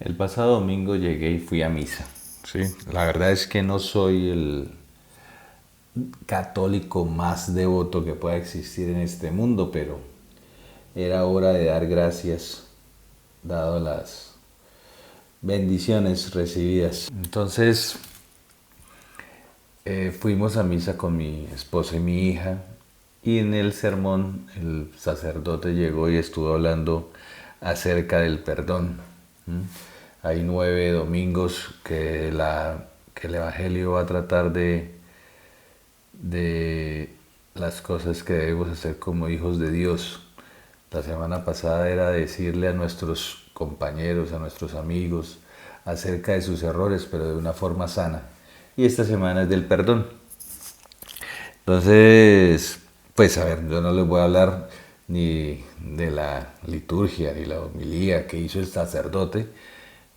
El pasado domingo llegué y fui a misa. Sí, la verdad es que no soy el católico más devoto que pueda existir en este mundo, pero era hora de dar gracias, dado las bendiciones recibidas. Entonces fuimos a misa con mi esposa y mi hija, y en el sermón el sacerdote llegó y estuvo hablando acerca del perdón. ¿Mm? Hay 9 domingos que el Evangelio va a tratar de las cosas que debemos hacer como hijos de Dios. La semana pasada era decirle a nuestros compañeros, a nuestros amigos, acerca de sus errores, pero de una forma sana. Y esta semana es del perdón. Entonces, pues a ver, yo no les voy a hablar ni de la liturgia, ni la homilía que hizo el sacerdote,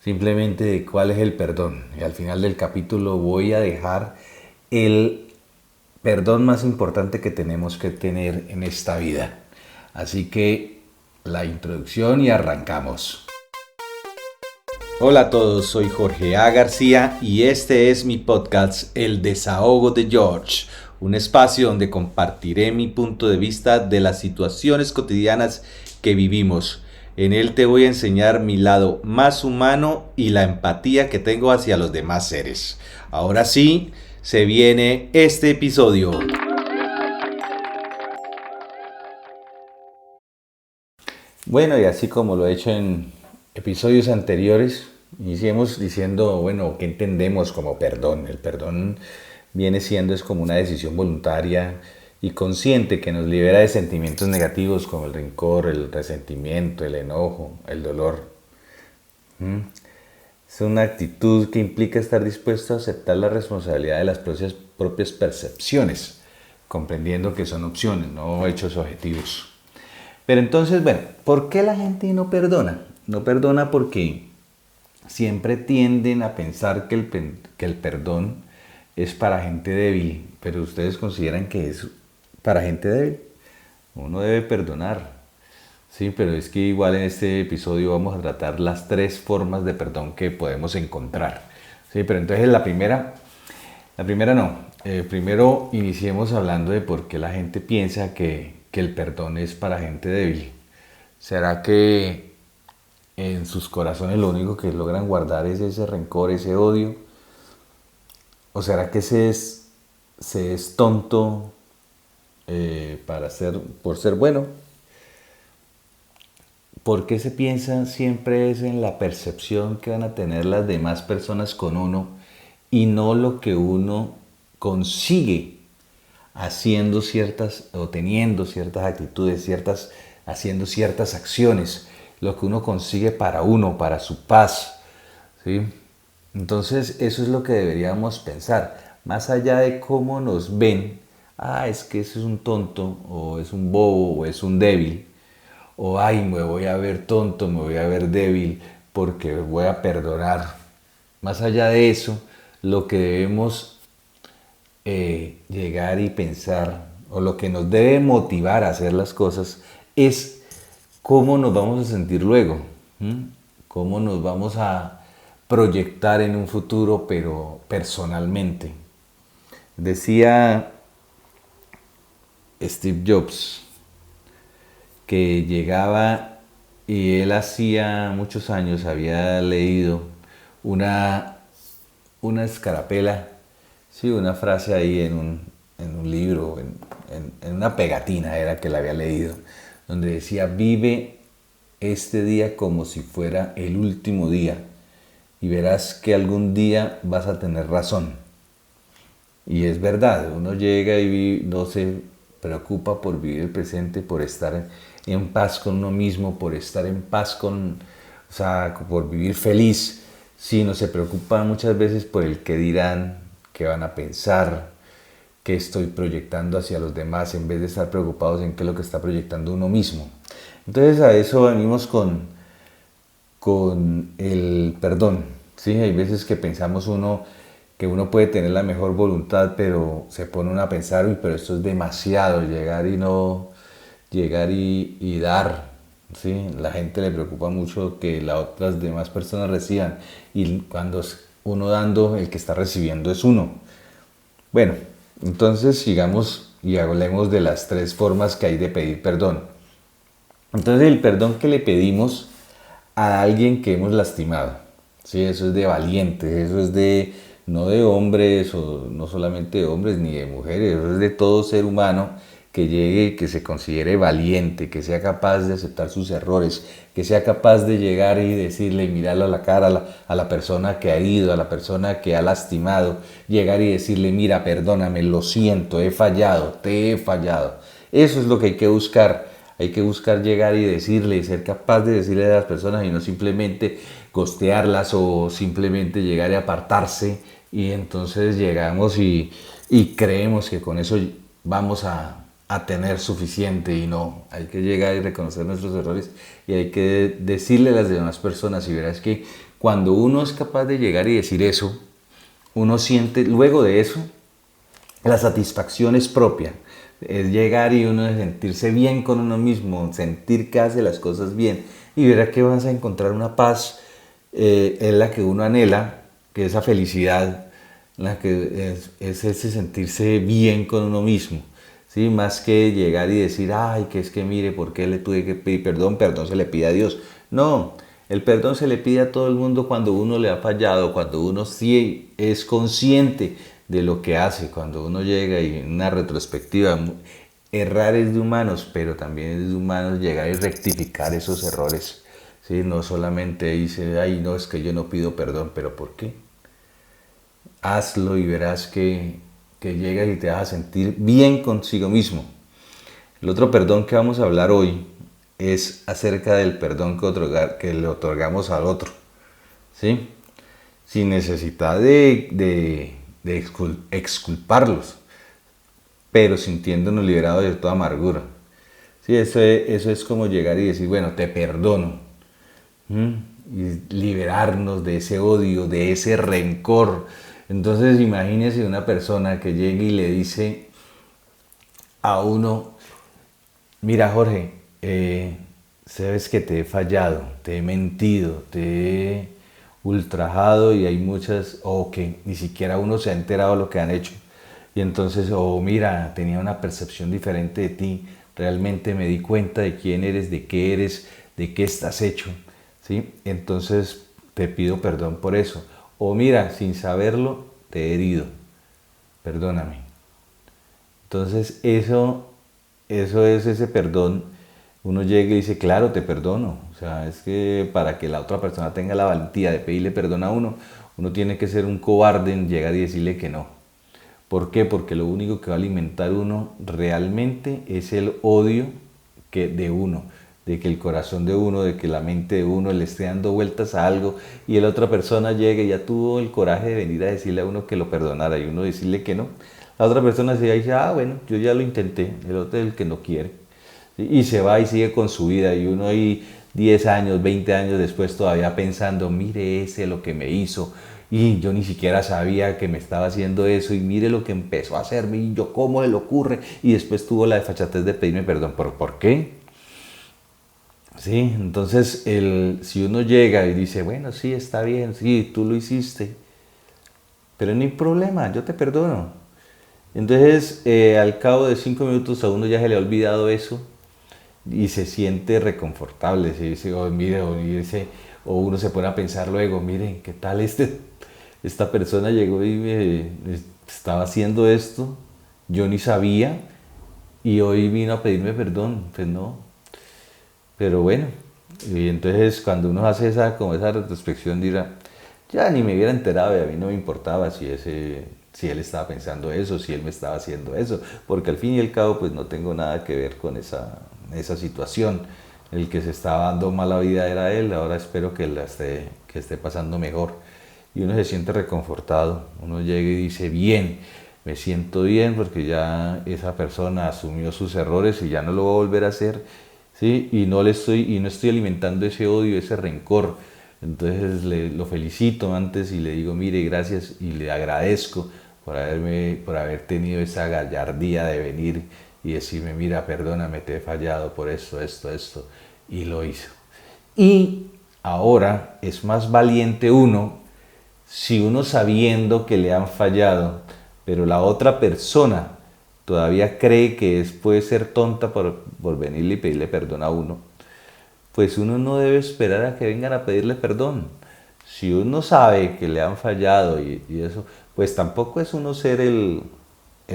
simplemente de cuál es el perdón. Y al final del capítulo voy a dejar el perdón más importante que tenemos que tener en esta vida. Así que la introducción y arrancamos. Hola a todos, soy Jorge A. García y este es mi podcast El Desahogo de George, un espacio donde compartiré mi punto de vista de las situaciones cotidianas que vivimos. En él te voy a enseñar mi lado más humano y la empatía que tengo hacia los demás seres. Ahora sí, se viene este episodio. Bueno, y así como lo he hecho en episodios anteriores, iniciemos diciendo, bueno, ¿qué entendemos como perdón? El perdón viene siendo es como una decisión voluntaria y consciente que nos libera de sentimientos negativos como el rencor, el resentimiento, el enojo, el dolor. Es una actitud que implica estar dispuesto a aceptar la responsabilidad de las propias percepciones, comprendiendo que son opciones, no hechos objetivos. Pero entonces, bueno, ¿por qué la gente no perdona? No perdona porque siempre tienden a pensar que el perdón es para gente débil, pero ustedes consideran que es para gente débil. Uno debe perdonar, sí, pero es que igual en este episodio vamos a tratar las 3 formas de perdón que podemos encontrar. Sí, pero entonces la primera no. Primero iniciemos hablando de por qué la gente piensa que el perdón es para gente débil. ¿Será que en sus corazones lo único que logran guardar es ese rencor, ese odio? ¿O será que se es tonto por ser bueno? ¿Por qué se piensa siempre es en la percepción que van a tener las demás personas con uno y no lo que uno consigue haciendo ciertas o teniendo ciertas actitudes, haciendo ciertas acciones, lo que uno consigue para uno, para su paz, ¿sí? Entonces eso es lo que deberíamos pensar, más allá de cómo nos ven, es que ese es un tonto, o es un bobo, o es un débil, o ay, me voy a ver tonto, me voy a ver débil, porque voy a perdonar. Más allá de eso, lo que debemos llegar y pensar, o lo que nos debe motivar a hacer las cosas, es cómo nos vamos a sentir luego, ¿m? Cómo nos vamos a proyectar en un futuro, pero personalmente. Decía Steve Jobs que llegaba y él hacía muchos años había leído una, una escarapela, sí, una frase ahí en un libro, en una pegatina era que la había leído, donde decía, vive este día como si fuera el último día y verás que algún día vas a tener razón. Y es verdad, uno llega y no se preocupa por vivir el presente, por estar en paz con uno mismo, por estar en paz o sea, por vivir feliz, sino se preocupa muchas veces por el qué dirán, qué van a pensar, qué estoy proyectando hacia los demás, en vez de estar preocupados en qué es lo que está proyectando uno mismo. Entonces a eso venimos con el perdón, ¿sí? Hay veces que pensamos que uno puede tener la mejor voluntad, pero se pone uno a pensar, uy, pero esto es demasiado, llegar y dar. ¿sí? La gente le preocupa mucho que las otras demás personas reciban y cuando es uno dando, el que está recibiendo es uno. Bueno, entonces sigamos y hablemos de las tres formas que hay de pedir perdón. Entonces el perdón que le pedimos a alguien que hemos lastimado, ¿sí? Eso es de valientes, eso es de no de hombres o no solamente de hombres ni de mujeres, eso es de todo ser humano que llegue, que se considere valiente, que sea capaz de aceptar sus errores, que sea capaz de llegar y decirle y mirarle a la cara a la persona que ha herido, a la persona que ha lastimado, llegar y decirle, mira, perdóname, lo siento, he fallado, te he fallado. Eso es lo que hay que buscar. Hay que buscar llegar y decirle, y ser capaz de decirle a las personas y no simplemente costearlas o simplemente llegar y apartarse y entonces llegamos y creemos que con eso vamos a tener suficiente y no, hay que llegar y reconocer nuestros errores y hay que decirle a las demás personas y verás que cuando uno es capaz de llegar y decir eso, uno siente luego de eso la satisfacción es propia, es llegar y uno sentirse bien con uno mismo, sentir que hace las cosas bien y verá que vas a encontrar una paz, es la que uno anhela, que esa felicidad, la que es ese sentirse bien con uno mismo, ¿sí? Más que llegar y decir, ay, que es que mire, ¿por qué le tuve que pedir perdón? Perdón se le pide a Dios. No, el perdón se le pide a todo el mundo cuando uno le ha fallado, cuando uno sí es consciente de lo que hace, cuando uno llega y en una retrospectiva, errar es de humanos, pero también es de humanos llegar y rectificar esos errores. ¿Sí? No solamente dice, ay, no, es que yo no pido perdón, pero ¿por qué? Hazlo y verás que llegas y te vas a sentir bien consigo mismo. El otro perdón que vamos a hablar hoy es acerca del perdón que le otorgamos al otro, ¿sí? Sin necesidad de exculparlos, pero sintiéndonos liberados de toda amargura. Sí, eso es como llegar y decir, bueno, te perdono. ¿Mm? Y liberarnos de ese odio, de ese rencor. Entonces imagínese una persona que llegue y le dice a uno, mira Jorge, sabes que te he fallado, te he mentido, te he ultrajado y hay muchas, o que ni siquiera uno se ha enterado de lo que han hecho. Y entonces, o mira, tenía una percepción diferente de ti, realmente me di cuenta de quién eres, de qué estás hecho, ¿sí? Entonces te pido perdón por eso. O mira, sin saberlo, te he herido, perdóname. Entonces eso es ese perdón. Uno llega y dice, claro, te perdono. O sea, es que para que la otra persona tenga la valentía de pedirle perdón a uno, uno tiene que ser un cobarde en llegar y decirle que no. ¿Por qué? Porque lo único que va a alimentar uno realmente es el odio de uno, de que el corazón de uno, de que la mente de uno le esté dando vueltas a algo y la otra persona llegue y ya tuvo el coraje de venir a decirle a uno que lo perdonara y uno decirle que no. La otra persona se dice, ah, bueno, yo ya lo intenté, el otro es el que no quiere. ¿Sí? Y se va y sigue con su vida y uno ahí 10 años, 20 años después todavía pensando, mire ese lo que me hizo y yo ni siquiera sabía que me estaba haciendo eso y mire lo que empezó a hacerme y yo cómo le ocurre y después tuvo la desfachatez de pedirme perdón. ¿Pero por qué? Sí, entonces si uno llega y dice, bueno, sí, está bien, sí, tú lo hiciste, pero no hay problema, yo te perdono. Entonces, al cabo de 5 minutos a uno ya se le ha olvidado eso y se siente reconfortable. Se dice, oh, mire, o uno se pone a pensar luego, miren, ¿qué tal esta persona llegó y me estaba haciendo esto? Yo ni sabía y hoy vino a pedirme perdón. Pues no, pero bueno, y entonces cuando uno hace como esa retrospección dirá, ya ni me hubiera enterado y a mí no me importaba si él estaba pensando eso, si él me estaba haciendo eso, porque al fin y al cabo pues no tengo nada que ver con esa situación. El que se estaba dando mala vida era él, ahora espero que esté pasando mejor. Y uno se siente reconfortado, uno llega y dice, bien, me siento bien porque ya esa persona asumió sus errores y ya no lo va a volver a hacer, ¿sí? Y no estoy alimentando ese odio, ese rencor. Entonces lo felicito antes y le digo, mire, gracias y le agradezco por haber tenido esa gallardía de venir y decirme, mira, perdóname, te he fallado por esto, esto, esto. y lo hizo. Y ahora es más valiente uno si uno sabiendo que le han fallado, pero la otra persona todavía cree que puede ser tonta por venirle y pedirle perdón a uno, pues uno no debe esperar a que vengan a pedirle perdón. Si uno sabe que le han fallado y eso, pues tampoco es uno ser el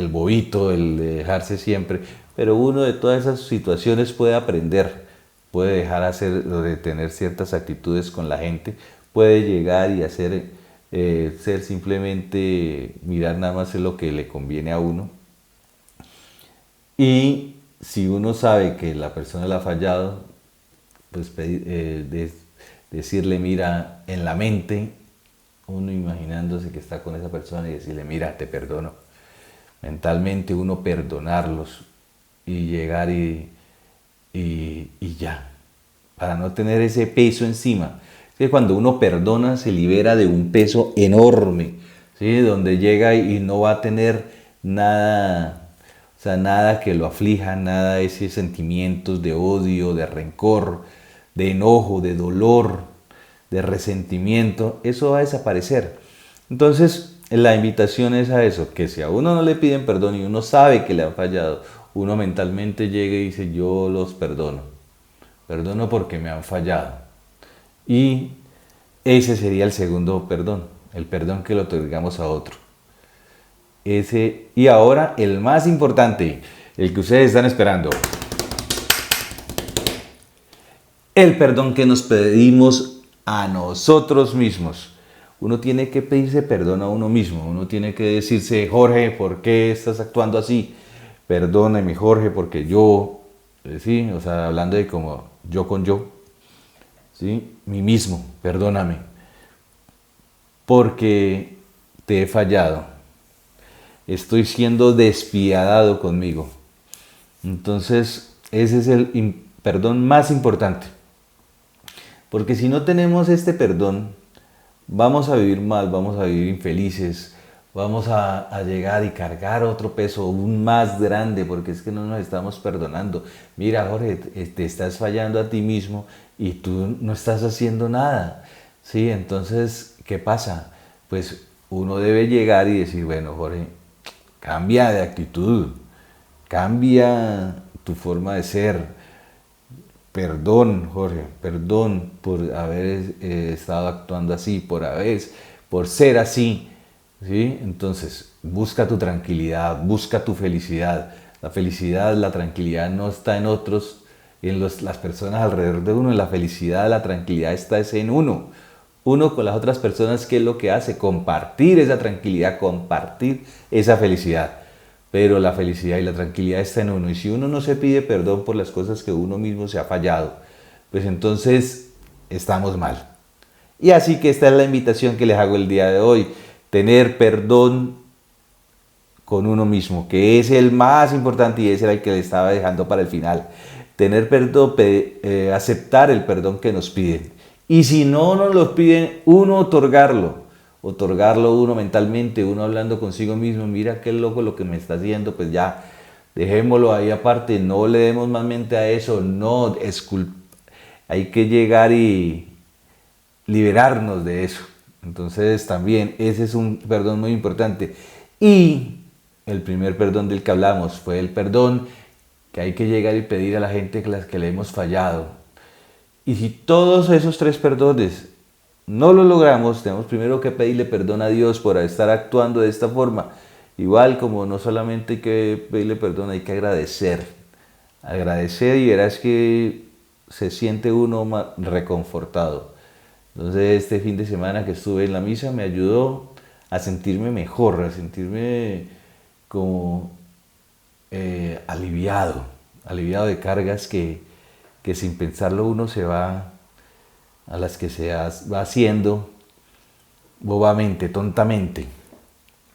bobito, el de dejarse siempre, pero uno de todas esas situaciones puede aprender, puede dejar de tener ciertas actitudes con la gente, puede llegar y hacer, ser simplemente, mirar nada más lo que le conviene a uno. Y si uno sabe que la persona le ha fallado, pues decirle, mira, en la mente, uno imaginándose que está con esa persona y decirle, mira, te perdono. Mentalmente uno perdonarlos y llegar y ya, para no tener ese peso encima. Es que cuando uno perdona se libera de un peso enorme, ¿sí? Donde llega y no va a tener nada, o sea, nada que lo aflija, nada de esos sentimientos de odio, de rencor, de enojo, de dolor, de resentimiento, eso va a desaparecer. Entonces, la invitación es a eso, que si a uno no le piden perdón y uno sabe que le han fallado, uno mentalmente llega y dice, yo los perdono, perdono porque me han fallado. Y ese sería el segundo perdón, el perdón que le otorgamos a otro. Y ahora el más importante, el que ustedes están esperando. El perdón que nos pedimos a nosotros mismos. Uno tiene que pedirse perdón a uno mismo. Uno tiene que decirse, Jorge, ¿por qué estás actuando así? Perdóname, Jorge, porque yo, sí, o sea, hablando de como yo con yo, sí, mí mismo, perdóname, porque te he fallado. Estoy siendo despiadado conmigo. Entonces, ese es el perdón más importante. Porque si no tenemos este perdón, vamos a vivir mal, vamos a vivir infelices, vamos a llegar y cargar otro peso aún más grande, porque es que no nos estamos perdonando. Mira, Jorge, te estás fallando a ti mismo y tú no estás haciendo nada. ¿Sí? Entonces, ¿qué pasa? Pues uno debe llegar y decir, bueno, Jorge, cambia de actitud, cambia tu forma de ser. Perdón, Jorge, perdón por haber estado actuando así, por ser así, ¿sí? Entonces, busca tu tranquilidad, busca tu felicidad. La felicidad, la tranquilidad no está en otros, en las personas alrededor de uno. La felicidad, la tranquilidad está en uno. Uno con las otras personas, ¿qué es lo que hace? Compartir esa tranquilidad, compartir esa felicidad. Pero la felicidad y la tranquilidad está en uno. Y si uno no se pide perdón por las cosas que uno mismo se ha fallado, pues entonces estamos mal. Y así que esta es la invitación que les hago el día de hoy. Tener perdón con uno mismo, que es el más importante y ese era el que le estaba dejando para el final. Tener perdón, aceptar el perdón que nos piden. Y si no nos lo piden, uno otorgarlo uno mentalmente, uno hablando consigo mismo, mira qué loco lo que me está haciendo, pues ya, dejémoslo ahí aparte, no le demos más mente a eso, no, hay que llegar y liberarnos de eso. Entonces también ese es un perdón muy importante. Y el primer perdón del que hablamos fue el perdón que hay que llegar y pedir a la gente que le hemos fallado. Y si todos esos tres perdones no lo logramos, tenemos primero que pedirle perdón a Dios por estar actuando de esta forma. Igual como no solamente hay que pedirle perdón, hay que agradecer. Agradecer y verás que se siente uno reconfortado. Entonces este fin de semana que estuve en la misa me ayudó a sentirme mejor, a sentirme como aliviado de cargas que sin pensarlo uno se va, a las que se va haciendo bobamente, tontamente.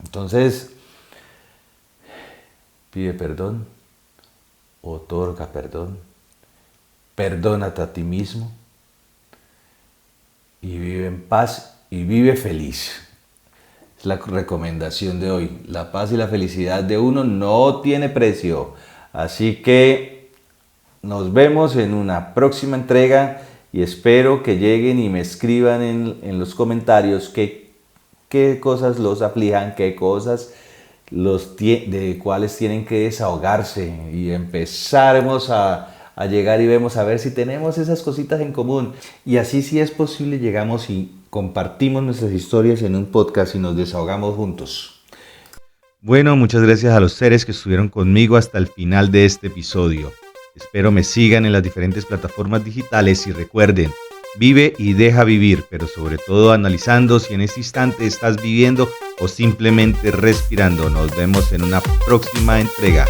Entonces, pide perdón, otorga perdón, perdónate a ti mismo y vive en paz y vive feliz. Es la recomendación de hoy. La paz y la felicidad de uno no tiene precio. Así que Nos vemos en una próxima entrega y espero que lleguen y me escriban en los comentarios qué cosas los aflijan, qué cosas de cuáles tienen que desahogarse y empezaremos a llegar y vemos a ver si tenemos esas cositas en común. Y así, si es posible, llegamos y compartimos nuestras historias en un podcast y nos desahogamos juntos. Bueno, muchas gracias a los seres que estuvieron conmigo hasta el final de este episodio. Espero me sigan en las diferentes plataformas digitales y recuerden, vive y deja vivir, pero sobre todo analizando si en este instante estás viviendo o simplemente respirando. Nos vemos en una próxima entrega.